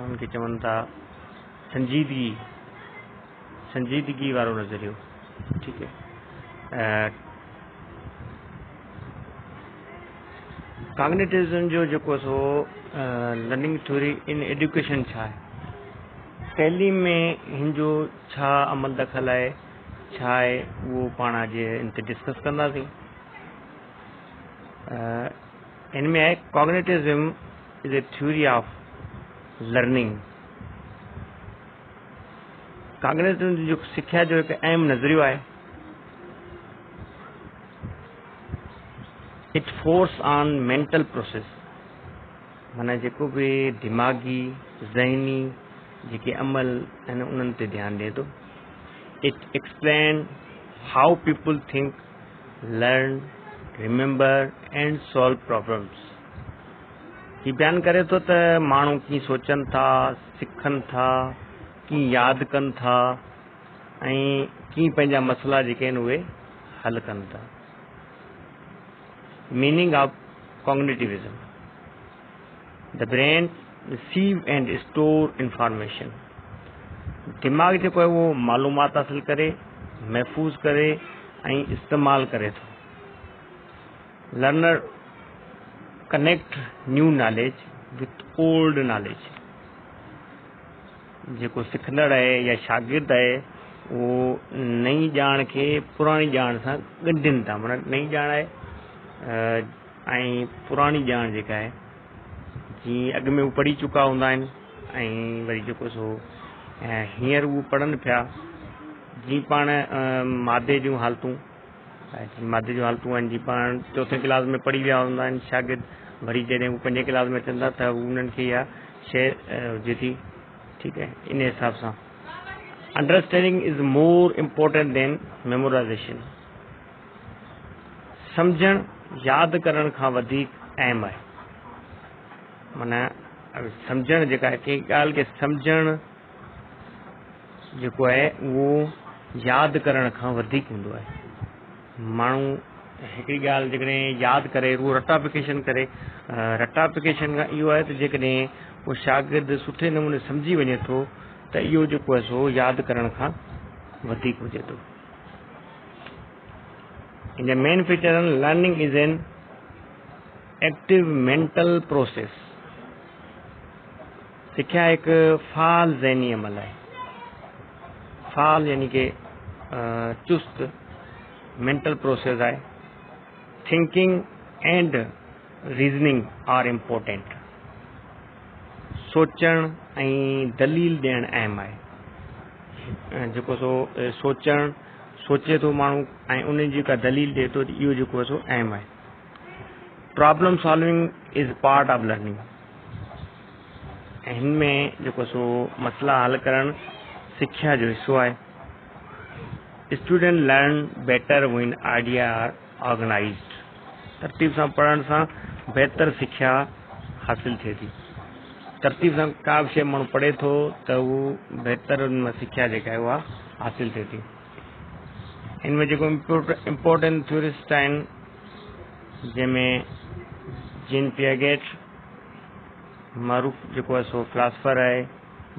उनके चवनि था संजीदगी वारो नज़रियो। ठीक है, कॉग्निटिविज़म जो जेको so learning theory in education छा आहे, तैलीम में हिन जो छा अमल दख़ल आहे, छा आहे, उहो पाण अॼु इन ते डिस्कस कंदासीं। इनमें आहे cognitivism is a theory of learning. Cognitivism जो सिख्या जो एक अहम नज़रियो आहे। It focus on mental process, माना जेको भी दिमागी ज़हनी जेके अमल आहिनि उन्हनि ते ध्यानु ॾिए थो। It explain how people think, learn, remember and solve problems. ही बयानु करे थो त माण्हू कीअं सोचनि था, सिखनि था, कीअं यादि कनि था ऐं कीअं पंहिंजा मसइला जेके आहिनि उहे हल कनि था। Meaning of cognitivism: the brain receive and store information. दिमाग़ जेको आहे उहो मालूमात हासिल करे, महफ़ूज़ करे ऐं इस्तेमालु करे थो। Learner connect new knowledge with old knowledge. जेको सिखंदड़ आहे या शागिर्द आहे उहो नई ॼाण खे पुराणी ॼाण सां ॻंढिनि था। माना नई ॼाण आहे ऐं पुराणी ॼाण जेका आहे जीअं अॻु में उहे पढ़ी चुका हूंदा आहिनि ऐं वरी जेको सो हींअर उहो पढ़नि पिया। जीअं पाण मादे जूं हालतूं आहिनि, जीअं पाण चौथे क्लास में पढ़ी विया हूंदा आहिनि शागिर्द, वरी जॾहिं हू 5 क्लास में अचनि था त उन्हनि खे इहा शइ हुजे थी। ठीक है, इन हिसाब सां understanding is more important than memorization. सम्झण यादि करण खां वधीक अहम आहे। माना सम्झण जेका आहे, कंहिं ॻाल्हि खे सम्झण जेको आहे उहो यादि करण खां वधीक हूंदो आहे। माण्हू हिकिड़ी ॻाल्हि जेकॾहिं यादि करे, उहो रटाफिकेशन करे, रटाफिकेशन खां इहो आहे त जेकॾहिं उहो शागिर्द सुठे नमूने सम्झी वञे थो त इहो जेको आहे सो यादि करण खां वधीक हुजे थो। In the main feature learning is an active mental process. सिख्या हिकु फ़ाल ज़हनी अमल आहे। फ़ाल यानी कि चुस्त मेंटल प्रोसेस आहे। Thinking and reasoning are important. सोचण ऐं दलील ॾियणु अहम आहे। जेको सो सोचे थो माण्हू ऐं उन जी का दलील ॾिए थो, इहो जेको आहे सो अहम आहे। Problem solving is part of learning. ऐं हिन में जेको सो मसइला हल करणु सिख्या जो हिस्सो आहे। Student learn better when idea are organised. तरतीब सां पढ़ण सां बहितर सिख्या हासिल थिए थी। तरतीब सां का बि शइ माण्हू पढ़े थो त उहो बहितर उन सिख्या जेका आहे उहा हासिल थिए थी। इनमें जेको इम्पोर्टेंट थ्योरिस्ट आहिनि, जंहिंमें जीन पियागेट मारूफ़ जेको आहे सो फिलासफर आहे,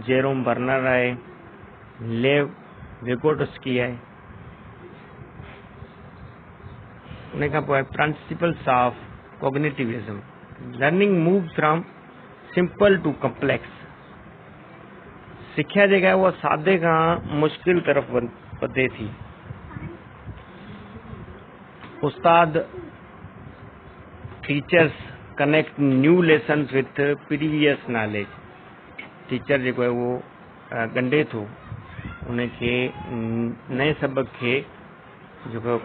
जेरोम बर्नर आहे, लेव विगोटस्की आहे। उन खां पोइ principles of cognitivism. Learning move from simple to complex. सिख्या जेका आहे उहा सादे खां मुश्किल तरफ़ वधे थी। उस्ताद teachers connect new lessons with previous knowledge. Teacher जेको आहे उहो ॻंढे थो उनखे नए सबक खे जेको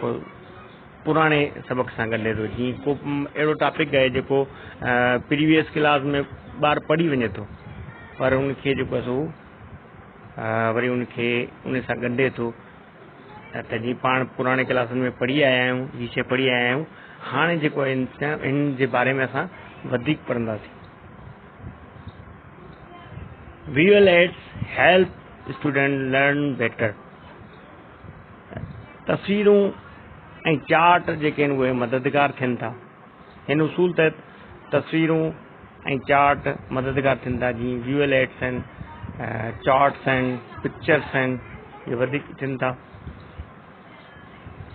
पुराणे सबक सां ॻंढे थो। जीअं को अहिड़ो टॉपिक आहे जेको प्रीवियस क्लास में ॿार पढ़ी वञे थो, पर उनखे जेको आहे सो वरी उनखे उन सां ॻंढे थो त जीअं पाण पुराणे क्लासनि में पढ़ी आया आहियूं, हीअ शइ पढ़ी आया आहियूं, हाणे जेको आहे इन जे बारे में असां वधीक पढ़ंदासीं। Visual aids help student learn better. तस्वीरूं ऐं चार्ट जेके आहिनि उहे मददगार थियनि था। हिन उसूल तहत तस्वीरूं ऐं चार्ट मददगार थींदा, जीअं विजुअल एड्स आहिनि, चार्ट्स आहिनि, पिक्चर्स आहिनि, इहे वधीक थियनि था।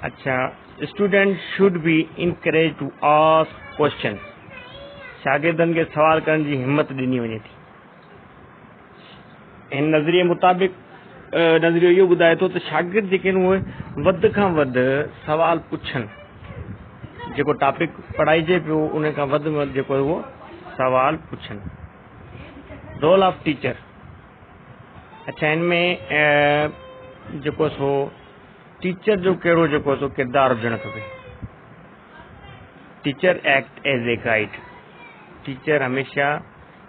अच्छा, student should be encourage to ask question, शागिर्दनि खे सवाल करण जी हिम्मत ॾिनी वञे थी। हिन नज़रिए मुताबिक़ नज़रियो इहो ॿुधाए थो त शागिर्द जेके आहिनि उहे वधि खां वधि सवाल पुछनि, जेको टॉपिक पढ़ाइजे पियो उन खां वधि में वधि जेको आहे उहो सवाल पुछनि। रोल ऑफ टीचर, अच्छा हिन में जेको सो टीचर जो कहिड़ो जेको सो किरदारु हुजणु खपे। Teacher act as a guide, teacher हमेशह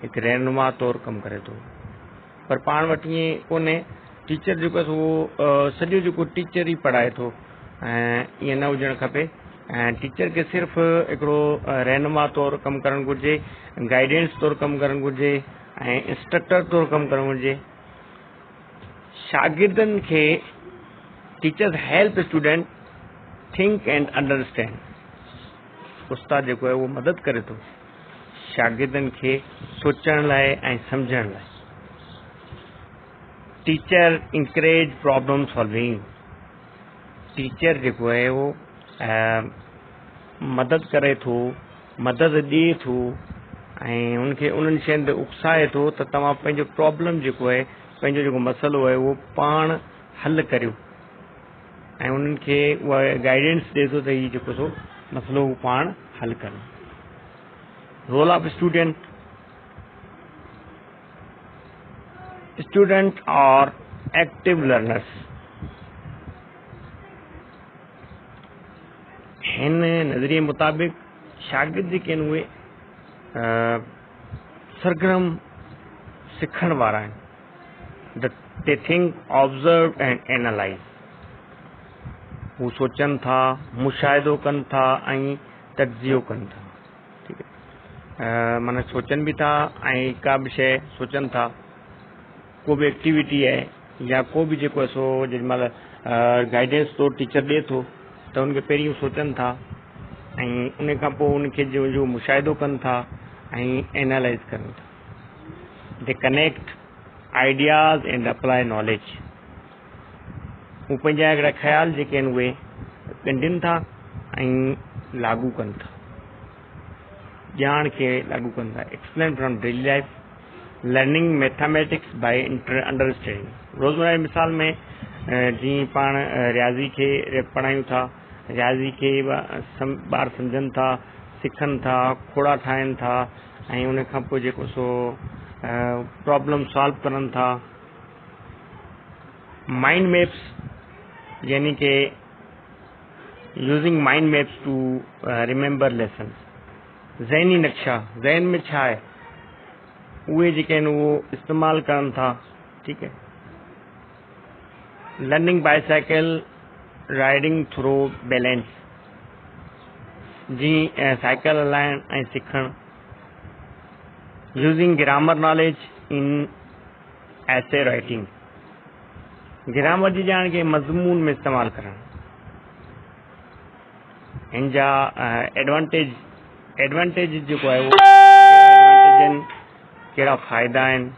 हिकु रहनुमा तौरु कमु करे थो, पर पाण वटि ईअं कोन्हे। टीचर जेको आहे सो सॼो जेको टीचर ई पढ़ाए थो, ऐं ईअं न हुजणु खपे। ऐं टीचर खे सिर्फ़ु हिकिड़ो रहनुमा तौरु कमु करणु घुरिजे, गाइडेंस तौरु कमु करणु घुरिजे ऐं इंस्ट्रक्टर तौरु कमु करणु घुरिजे। शागिर्दनि खे teachers help student think and understand, उस्ताद जेको आहे उहो मदद करे थो शागिर्दनि खे सोचण लाइ ऐं सम्झण लाइ। Teacher encourage problem solving, teacher जेको आहे उहो मदद करे थो, मदद ॾिए थो ऐं उनखे उन्हनि शयुनि ते उकसाए थो त तव्हां पंहिंजो प्रॉब्लम जेको आहे, पंहिंजो जेको मसइलो आहे उहो पाण हल करियो, ऐं उन्हनि खे उहा गाइडेंस ॾिए थो त हीउ जेको सो मसइलो उहो पाण हल कनि। Role of student, student are active learners, हिन नज़रिए मुताबिक़ शागिर्द जेके आहिनि उहे सरगर्म सिखण वारा आहिनि। They think, observe and analyse, हू सोचनि था, मुशाहिदो कनि था ऐं तज्ज़ियो कनि था। ठीकु आहे, माना सोचनि बि था ऐं का बि शइ सोचनि था, को बि एक्टिविटी आहे या को बि जेको आहे सो जेॾी महिल गाइडेंस तो टीचर ॾिए थो त उनखे पहिरीं सोचनि था ऐं उन खां पोइ उनखे जो मुशाहिदो कनि था ऐं एनालाइज़ कनि था। They connect ideas and apply knowledge, हू पंहिंजा हिकिड़ा ख़्याल जेके आहिनि उहे ॻंढनि था ऐं लागू कनि था, ॼाण खे लागू कनि था। Explain from daily life, learning mathematics by understanding, रोज़मर्रा जी मिसाल में जीअं पाण रियाज़ी खे पढ़ायूं था, रियाज़ी खे ॿार सम्झनि था, सिखनि था, खोड़ा ठाहिनि था ऐं उन खां पोइ जेको सो प्रॉब्लम सॉल्व करनि था। माइंड मैप्स, यानी कि using mind maps to remember lesson, ज़हनी नक्शा, ज़हन में छा आहे उहे जेके आहिनि उहो इस्तेमालु कनि था। ठीकु है, learning bicycle riding through balance, जीअं साइकिल हलाइण ऐं सिखणु। Using grammar knowledge in essay writing, grammar जी ॼाण खे मज़मून में इस्तेमालु करणु। हिन जा एडवांटेज जेको आहे उहो एडवांटेज आहिनि, कहिड़ा फ़ाइदा आहिनि।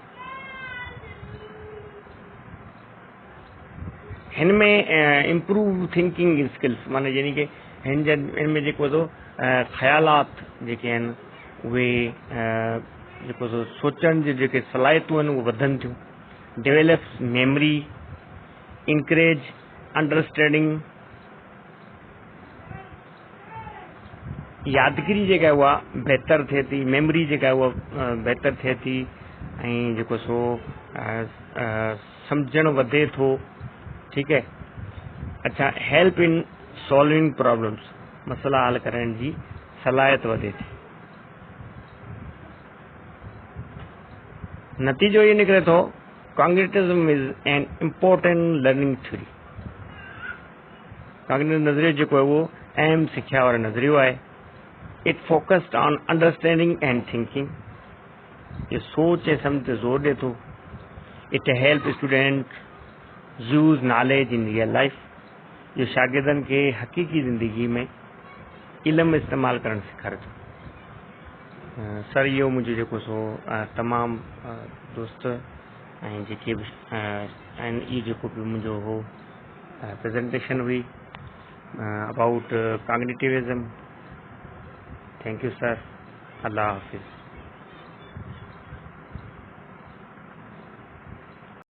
हिन में इम्प्रूव थिंकिंग स्किल्स, माना यानी कि हिन में जेको सो ख़्यालात जेके आहिनि उहे जेको सो सोचण जी जेके सलाहियतूं आहिनि उहे वधनि थियूं। डेवलप्स मेमरी, इंकरेज अंडरस्टैंडिंग, यादगिरी जेका आहे उहा बहितर थिए थी, मेमरी जेका आहे उहा बहितर थिए थी ऐं जेको सो सम्झणु वधे थो। ठीकु है, अच्छा, हेल्प इन सॉल्विंग प्रॉब्लम्स, मसइला हल करण जी सलाहियत वधे थी। नतीजो ये निकिरे थो, cognitivism is an important learning theory, cognitive नज़रियो जेको आहे उहो अहम सिख्या वारो नज़रियो आहे। It focused on understanding and thinking, ये सोच ऐं सम्झ ते ज़ोर ॾिए थो। It help student use knowledge in real life, जो शागिर्दनि खे हक़ीक़ी ज़िंदगी में इल्मु इस्तेमालु करणु सेखारे थो। सर इहो मुंहिंजो जेको सो तमामु दोस्त ऐं जेके बि आहिनि, इहो जेको बि मुंहिंजो हो प्रेज़ेंटेशन हुई about cognitivism. Thank you sir. अल्लाह हाफिज़।